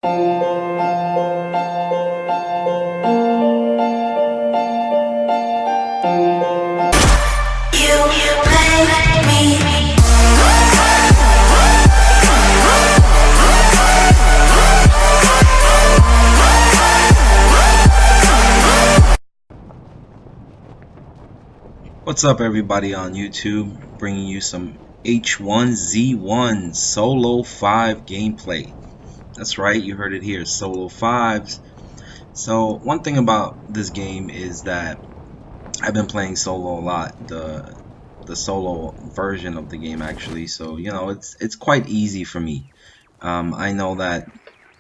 What's up, everybody on YouTube? Bringing you some H1Z1 Solo 5 gameplay. That's right, you heard it here, Solo 5s. So one thing about this game is that I've been playing solo a lot, the solo version of the game actually. So you know, it's quite easy for me. I know that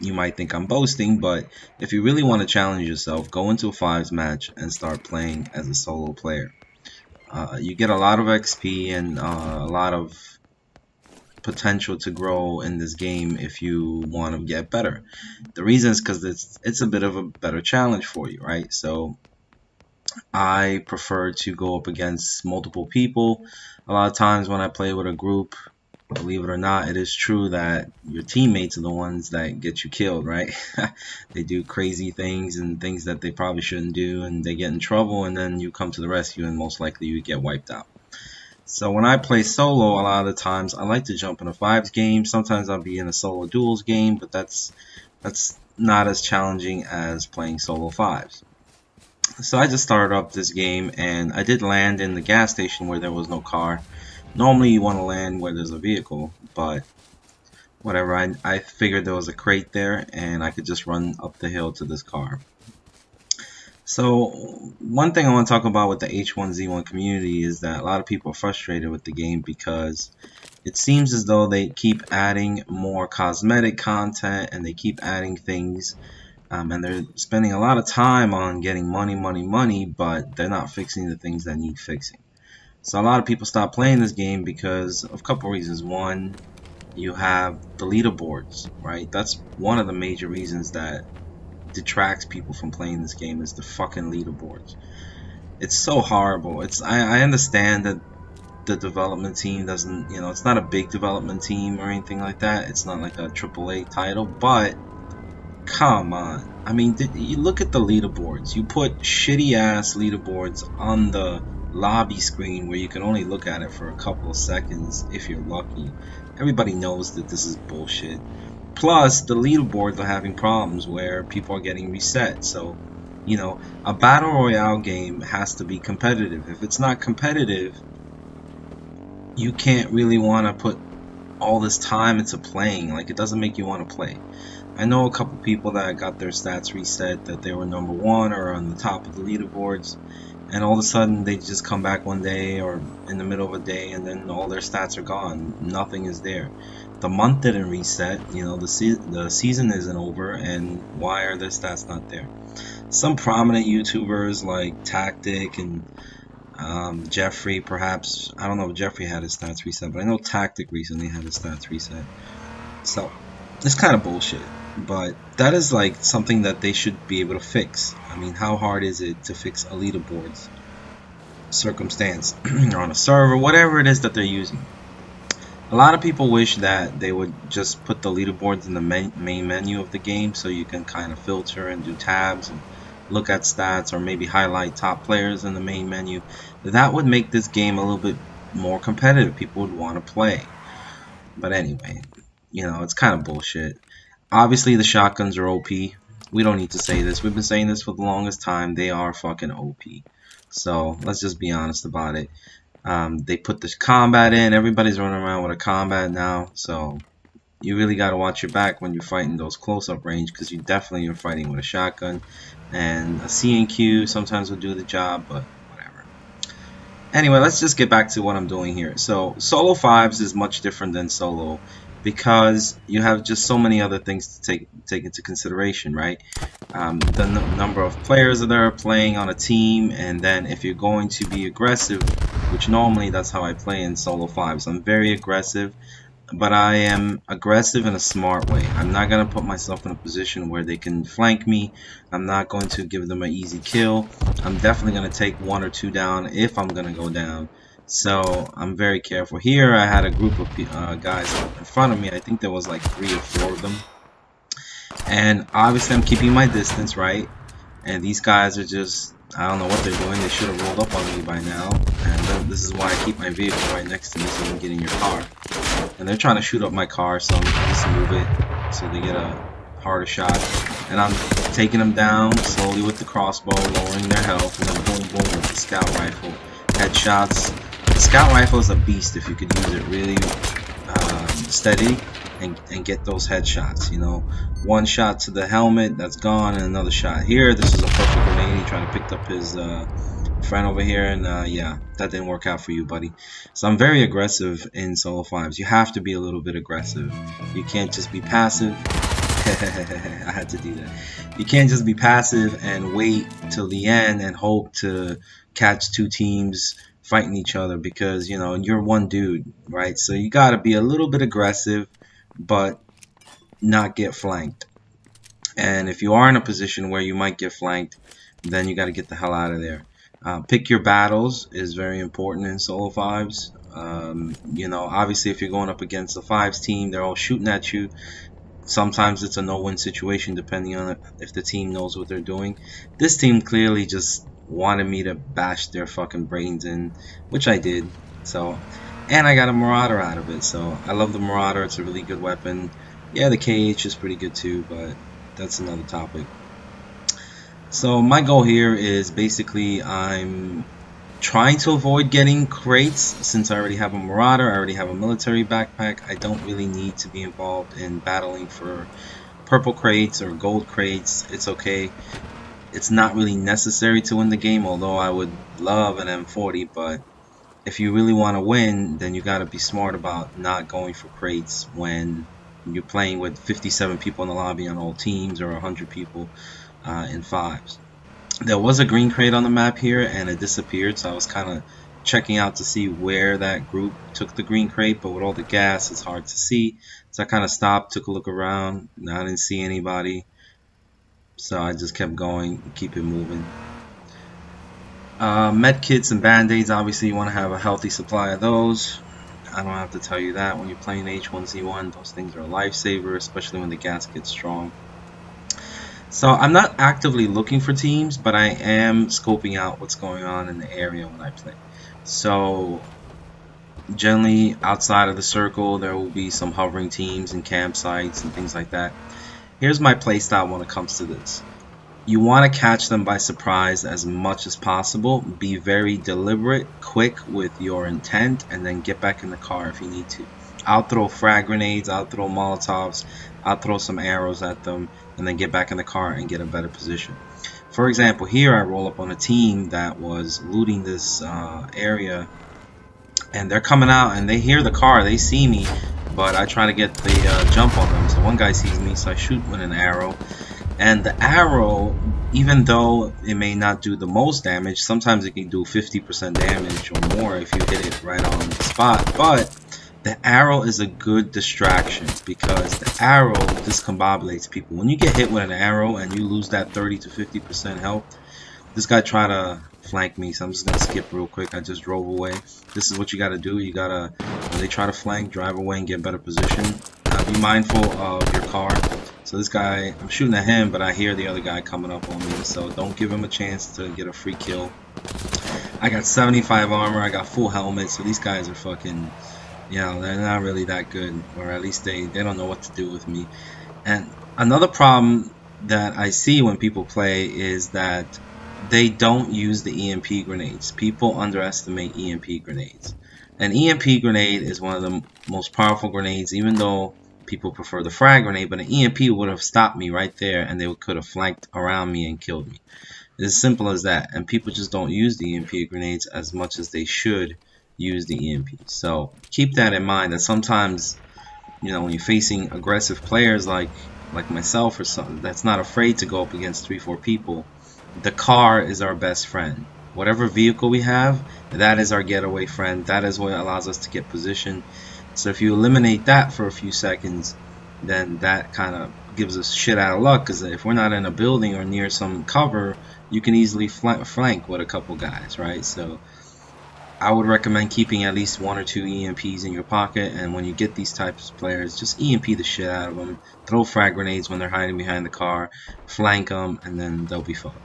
you might think I'm boasting, but if you really want to challenge yourself, go into a 5s match and start playing as a solo player. You get a lot of XP and a lot of potential to grow in this game if you want to get better. The reason is because it's a bit of a better challenge for you, right? So I prefer to go up against multiple people. A lot of times when I play with a group, believe it or not, it is true that your teammates are the ones that get you killed, right? They do crazy things and things that they probably shouldn't do, and they get in trouble, and then you come to the rescue and most likely you get wiped out. So when I play solo, a lot of the times I like to jump in a 5s game. Sometimes I'll be in a solo duels game, but that's not as challenging as playing solo 5s. So I just started up this game, and I did land in the gas station where there was no car. Normally you want to land where there's a vehicle, but whatever, I figured there was a crate there and I could just run up the hill to this car. So one thing I want to talk about with the H1Z1 community is that a lot of people are frustrated with the game because it seems as though they keep adding more cosmetic content and they keep adding things, and they're spending a lot of time on getting money, but they're not fixing the things that need fixing. So a lot of people stop playing this game because of a couple reasons. One, you have the leaderboards, right? That's one of the major reasons that detracts people from playing this game, is the fucking leaderboards. It's so horrible. I understand that the development team doesn't, you know, it's not a big development team or anything like that. It's not like a AAA title, but come on. I mean, you look at the leaderboards. You put shitty ass leaderboards on the lobby screen where you can only look at it for a couple of seconds if you're lucky. Everybody knows that this is bullshit. Plus, the leaderboards are having problems where people are getting reset. So, you know, a battle royale game has to be competitive. If it's not competitive, you can't really want to put all this time into playing. Like, it doesn't make you want to play. I know a couple people that got their stats reset, that they were number 1 or on the top of the leaderboards, and all of a sudden they just come back one day or in the middle of a day and then all their stats are gone. Nothing is there. The month didn't reset, you know, the season isn't over, and why are their stats not there? Some prominent YouTubers like Tactic and Jeffrey, perhaps, I don't know if Jeffrey had his stats reset, but I know Tactic recently had his stats reset. So it's kind of bullshit, but that is like something that they should be able to fix. I mean, how hard is it to fix a leaderboards circumstance or on a server, whatever it is that they're using? A lot of people wish that they would just put the leaderboards in the main menu of the game, so you can kind of filter and do tabs and look at stats, or maybe highlight top players in the main menu. That would make this game a little bit more competitive. People would want to play. But anyway, you know, it's kind of bullshit. Obviously the shotguns are OP. We don't need to say this. We've been saying this for the longest time. They are fucking OP. So let's just be honest about it. They put this combat in. Everybody's running around with a combat now. So you really got to watch your back when you're fighting those close-up range, because you definitely are fighting with a shotgun. And a C&Q sometimes will do the job, but whatever. Anyway, let's just get back to what I'm doing here. So solo 5s is much different than solo, because you have just so many other things to take into consideration, right? The number of players that are playing on a team, and then if you're going to be aggressive, which normally that's how I play in solo 5s. I'm very aggressive, but I am aggressive in a smart way. I'm not going to put myself in a position where they can flank me. I'm not going to give them an easy kill. I'm definitely going to take 1 or 2 down if I'm going to go down. So I'm very careful. Here I had a group of guys in front of me. I think there was like 3 or 4 of them. And obviously I'm keeping my distance, right? And these guys are just, I don't know what they're doing. They should have rolled up on me by now. And this is why I keep my vehicle right next to me so they can get in your car. And they're trying to shoot up my car, so I'm just move it so they get a harder shot. And I'm taking them down slowly with the crossbow, lowering their health, and then boom boom with the scout rifle. Headshots. The scout rifle is a beast if you could use it really steady and get those headshots. You know, one shot to the helmet, that's gone, and another shot here. This is a perfect grenade. He trying to pick up his friend over here, and yeah, that didn't work out for you, buddy. So I'm very aggressive in solo fives. You have to be a little bit aggressive. You can't just be passive. I had to do that. You can't just be passive and wait till the end and hope to catch two teams fighting each other, because you know you're one dude, right? So you got to be a little bit aggressive but not get flanked. And if you are in a position where you might get flanked, then you got to get the hell out of there. Pick your battles is very important in solo fives. You know, obviously if you're going up against a fives team, they're all shooting at you. Sometimes it's a no-win situation depending on if the team knows what they're doing. This team clearly just wanted me to bash their fucking brains in, which I did. So, and I got a Marauder out of it. So I love the Marauder. It's a really good weapon. Yeah, the KH is pretty good too, but that's another topic. So my goal here is basically I'm trying to avoid getting crates. Since I already have a Marauder, I already have a military backpack, I don't really need to be involved in battling for purple crates or gold crates. It's okay. It's not really necessary to win the game, although I would love an M40, but if you really want to win, then you got to be smart about not going for crates when you're playing with 57 people in the lobby on all teams, or 100 people in fives. There was a green crate on the map here and it disappeared, so I was kind of checking out to see where that group took the green crate, but with all the gas it's hard to see, so I kind of stopped, took a look around. I didn't see anybody, so I just kept going, keep it moving. Med kits and band-aids, obviously you want to have a healthy supply of those. I don't have to tell you that when you're playing H1Z1, those things are a lifesaver, especially when the gas gets strong. So I'm not actively looking for teams, but I am scoping out what's going on in the area when I play. So generally outside of the circle there will be some hovering teams and campsites and things like that. Here's my playstyle when it comes to this. You want to catch them by surprise as much as possible. Be very deliberate, quick with your intent, and then get back in the car if you need to. I'll throw frag grenades, I'll throw Molotovs, I'll throw some arrows at them, and then get back in the car and get a better position. For example, here I roll up on a team that was looting this area, and they're coming out and they hear the car, they see me, but I try to get the jump on them. So one guy sees me, so I shoot with an arrow. And the arrow, even though it may not do the most damage, sometimes it can do 50% damage or more if you hit it right on the spot. But the arrow is a good distraction because the arrow discombobulates people. When you get hit with an arrow and you lose that 30 to 50% health, this guy tried to flank me, so I'm just going to skip real quick. I just drove away. This is what you got to do. You got to, when they try to flank, drive away and get better position. Be mindful of your car. So this guy, I'm shooting at him, but I hear the other guy coming up on me, so don't give him a chance to get a free kill. I got 75 armor, I got full helmet, so these guys are fucking, you know, they're not really that good, or at least they don't know what to do with me. And another problem that I see when people play is that they don't use the EMP grenades. People underestimate EMP grenades. An EMP grenade is one of the most powerful grenades, even though people prefer the frag grenade, but an EMP would have stopped me right there and they could have flanked around me and killed me. It's as simple as that, and people just don't use the EMP grenades as much as they should use the EMP. So keep that in mind, that sometimes, you know, when you're facing aggressive players like myself or something that's not afraid to go up against 3-4 people, the car is our best friend. Whatever vehicle we have, that is our getaway friend. That is what allows us to get position. So if you eliminate that for a few seconds, then that kind of gives us shit out of luck, because if we're not in a building or near some cover, you can easily flank with a couple guys, right? So I would recommend keeping at least 1 or 2 EMPs in your pocket, and when you get these types of players, just EMP the shit out of them. Throw frag grenades when they're hiding behind the car, flank them, and then they'll be fucked.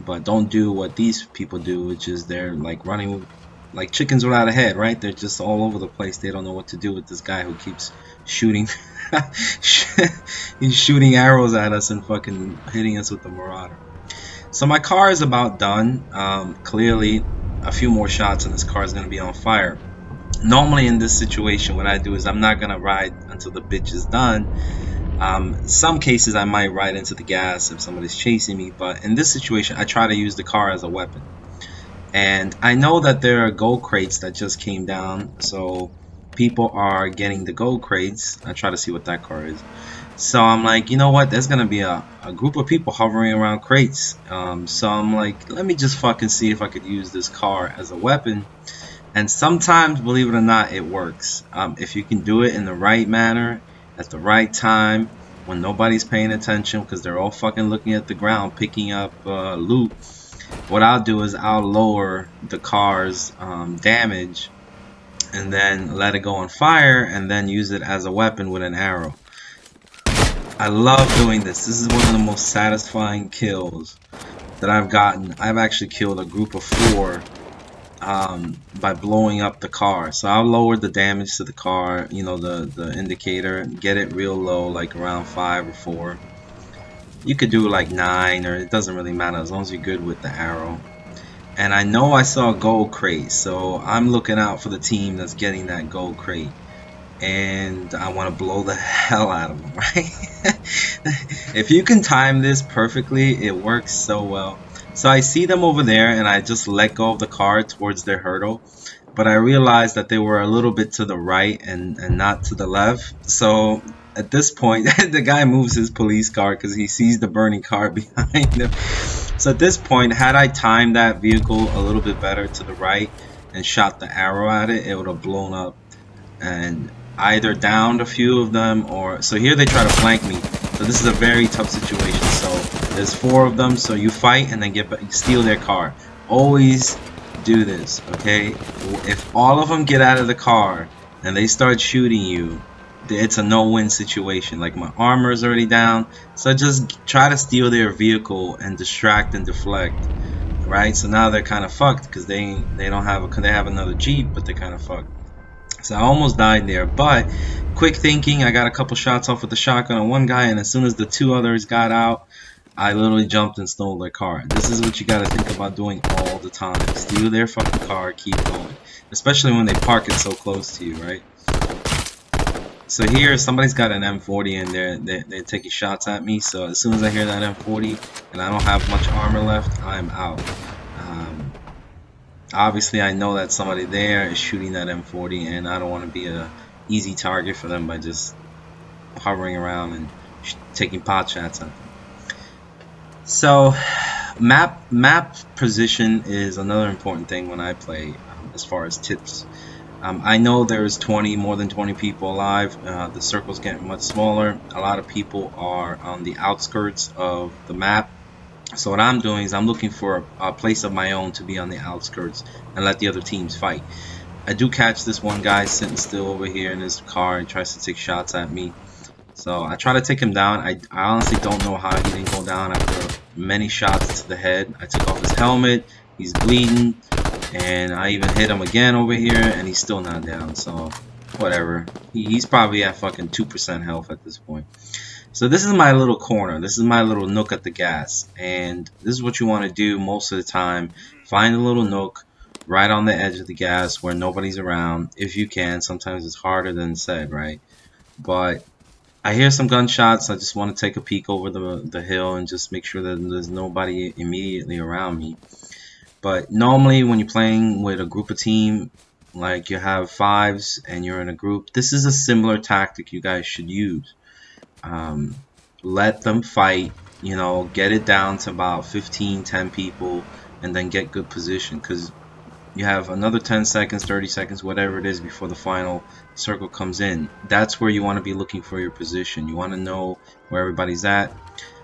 But don't do what these people do, which is they're like running like chickens without a head, right? They're just all over the place. They don't know what to do with this guy who keeps shooting. He's shooting arrows at us and fucking hitting us with the Marauder. So my car is about done. Clearly, a few more shots and this car is going to be on fire. Normally in this situation, what I do is I'm not going to ride until the bitch is done. Some cases I might ride into the gas if somebody's chasing me, but in this situation I try to use the car as a weapon. And I know that there are gold crates that just came down, so people are getting the gold crates. I try to see what that car is. So I'm like, you know what, there's gonna be a group of people hovering around crates. So I'm like, let me just fucking see if I could use this car as a weapon. And sometimes, believe it or not, it works. If you can do it in the right manner, at the right time, when nobody's paying attention, because they're all fucking looking at the ground, picking up loot. What I'll do is I'll lower the car's damage, and then let it go on fire, and then use it as a weapon with an arrow. I love doing this. This is one of the most satisfying kills that I've gotten. I've actually killed a group of 4 by blowing up the car. So I'll lower the damage to the car, you know, the indicator, get it real low, like around 5 or 4. You could do like 9, or it doesn't really matter as long as you're good with the arrow. And I know I saw a gold crate, so I'm looking out for the team that's getting that gold crate. And I want to blow the hell out of them, right? If you can time this perfectly, it works so well. So I see them over there, and I just let go of the car towards their hurdle. But I realized that they were a little bit to the right and not to the left. So at this point, the guy moves his police car because he sees the burning car behind him. So at this point, had I timed that vehicle a little bit better to the right and shot the arrow at it, it would have blown up and either downed a few of them, or so here they try to flank me. So this is a very tough situation. So there's 4 of them, so you fight and then steal their car. Always do this, okay? If all of them get out of the car and they start shooting you, it's a no-win situation. Like, my armor is already down, so just try to steal their vehicle and distract and deflect, right? So now they're kind of fucked because they don't have they have another Jeep, but they're kind of fucked. So I almost died there, but quick thinking, I got a couple shots off with the shotgun on one guy, and as soon as the 2 others got out, I literally jumped and stole their car. This is what you gotta think about doing all the time. Steal their fucking car, keep going. Especially when they park it so close to you, right? So here, somebody's got an M40 in there. They're taking shots at me, so as soon as I hear that M40 and I don't have much armor left, I'm out. Obviously, I know that somebody there is shooting that M40, and I don't want to be a easy target for them by just hovering around and taking pot shots at them. So, map position is another important thing when I play, as far as tips. I know there's more than 20 people alive. The circle's getting much smaller. A lot of people are on the outskirts of the map. So what I'm doing is I'm looking for a place of my own to be on the outskirts and let the other teams fight. I do catch this one guy sitting still over here in his car and tries to take shots at me. So I try to take him down. I honestly don't know how he didn't go down after many shots to the head. I took off his helmet. He's bleeding. And I even hit him again over here, and he's still not down. So whatever. He's probably at fucking 2% health at this point. So this is my little corner. This is my little nook at the gas. And this is what you want to do most of the time. Find a little nook right on the edge of the gas where nobody's around, if you can. Sometimes it's harder than said, right? But I hear some gunshots. I just want to take a peek over the hill and just make sure that there's nobody immediately around me. But normally when you're playing with a group of team, like you have 5s and you're in a group, this is a similar tactic you guys should use. Let them fight, you know, get it down to about 10 people, and then get good position, because you have another 10 seconds, 30 seconds, whatever it is before the final circle comes in. That's where you want to be looking for your position. You want to know where everybody's at.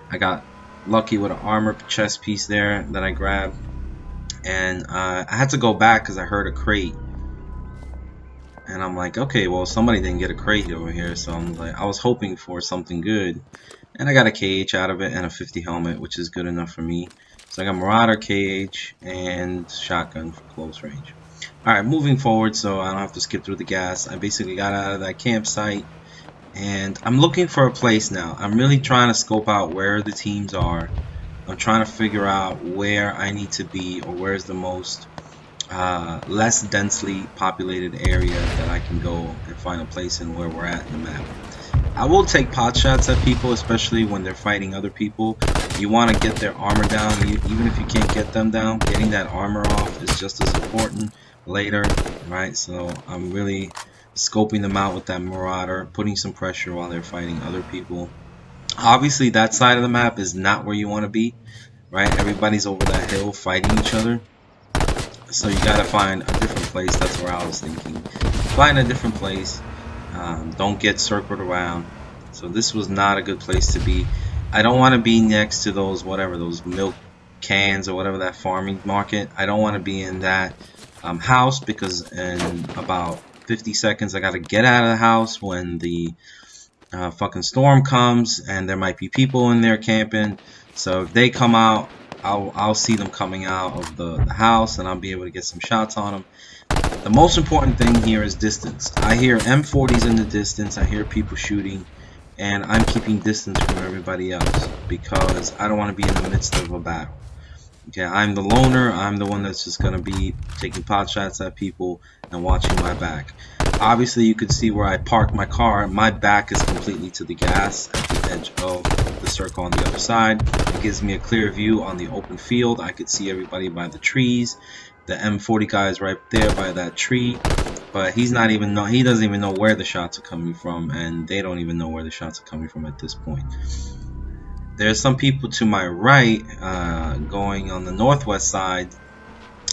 I got lucky with an armor chest piece there that I grabbed. and I had to go back because I heard a crate. And I'm like, okay, well, somebody didn't get a crate over here, so I'm like, I was hoping for something good. And I got a KH out of it and a 50 helmet, which is good enough for me. So I got Marauder, KH, and shotgun for close range. Alright, moving forward so I don't have to skip through the gas. I basically got out of that campsite, and I'm looking for a place now. I'm really trying to scope out where the teams are. I'm trying to figure out where I need to be, or where's the most less densely populated area that I can go and find a place in where we're at in the map. I will take pot shots at people, especially when they're fighting other people. You want to get their armor down, even if you can't get them down. Getting that armor off is just as important later, right? So I'm really scoping them out with that Marauder, putting some pressure while they're fighting other people. Obviously, that side of the map is not where you want to be, right? Everybody's over that hill fighting each other. So you gotta find a different place. That's where I was thinking. Find a different place. Don't get circled around. So this was not a good place to be. I don't want to be next to those those milk cans or whatever, that farming market. I don't want to be in that house, because in about 50 seconds I gotta get out of the house when the fucking storm comes, and there might be people in there camping. So if they come out, I'll see them coming out of the house, and I'll be able to get some shots on them. The most important thing here is distance. I hear M40s in the distance. I hear people shooting, and I'm keeping distance from everybody else because I don't want to be in the midst of a battle. Okay, I'm the loner. I'm the one that's just going to be taking pot shots at people and watching my back. Obviously, you could see where I parked my car. My back is completely to the gas at the edge of the circle on the other side. It gives me a clear view on the open field. I could see everybody by the trees. The M40 guy is right there by that tree, but he doesn't even know where the shots are coming from, and they don't even know where the shots are coming from at this point. There's some people to my right going on the northwest side,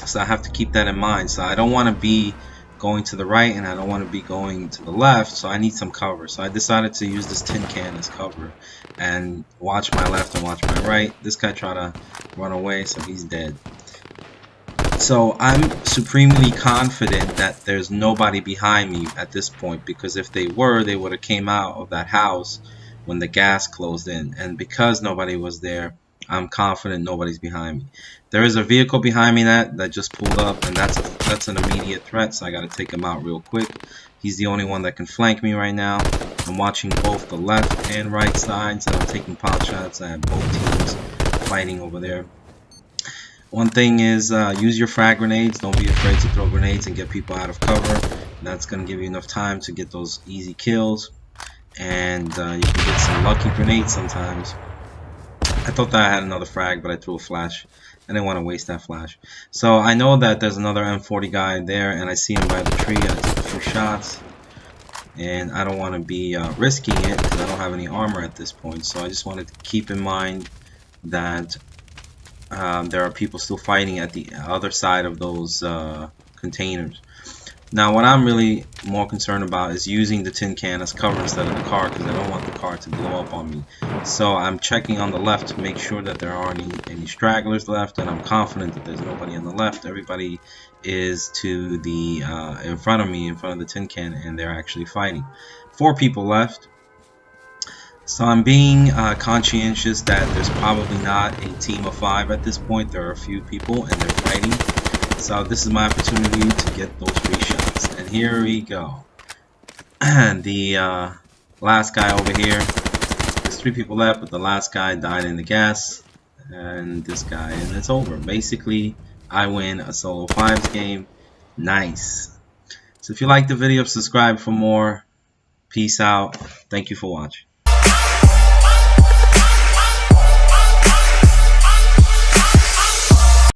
so I have to keep that in mind. So I don't want to be going to the right, and I don't want to be going to the left, so I need some cover. So I decided to use this tin can as cover and watch my left and watch my right. This guy tried to run away, so he's dead. So I'm supremely confident that there's nobody behind me at this point, because if they were, they would have came out of that house when the gas closed in, and because nobody was there, I'm confident nobody's behind me. There is a vehicle behind me that just pulled up, and that's an immediate threat, so I got to take him out real quick. He's the only one that can flank me right now. I'm watching both the left and right sides, and I'm taking pot shots at both teams fighting over there. One thing is, use your frag grenades. Don't be afraid to throw grenades and get people out of cover. That's going to give you enough time to get those easy kills. And you can get some lucky grenades sometimes. I thought that I had another frag, but I threw a flash. I didn't want to waste that flash. So I know that there's another M40 guy there, and I see him by the tree. I took a few shots, and I don't want to be risking it because I don't have any armor at this point. So I just wanted to keep in mind that there are people still fighting at the other side of those containers. Now what I'm really more concerned about is using the tin can as cover instead of the car, because I don't want the car to blow up on me. So I'm checking on the left to make sure that there aren't any stragglers left, and I'm confident that there's nobody on the left. Everybody is to the in front of me, in front of the tin can, and they're actually fighting. 4 people left. So I'm being conscientious that there's probably not a team of 5 at this point. There are a few people and they're fighting. So this is my opportunity to get those free shots. And here we go. The last guy over here. There's 3 people left, but the last guy died in the gas. And this guy, and it's over. Basically, I win a solo 5s game. Nice. So if you liked the video, subscribe for more. Peace out. Thank you for watching.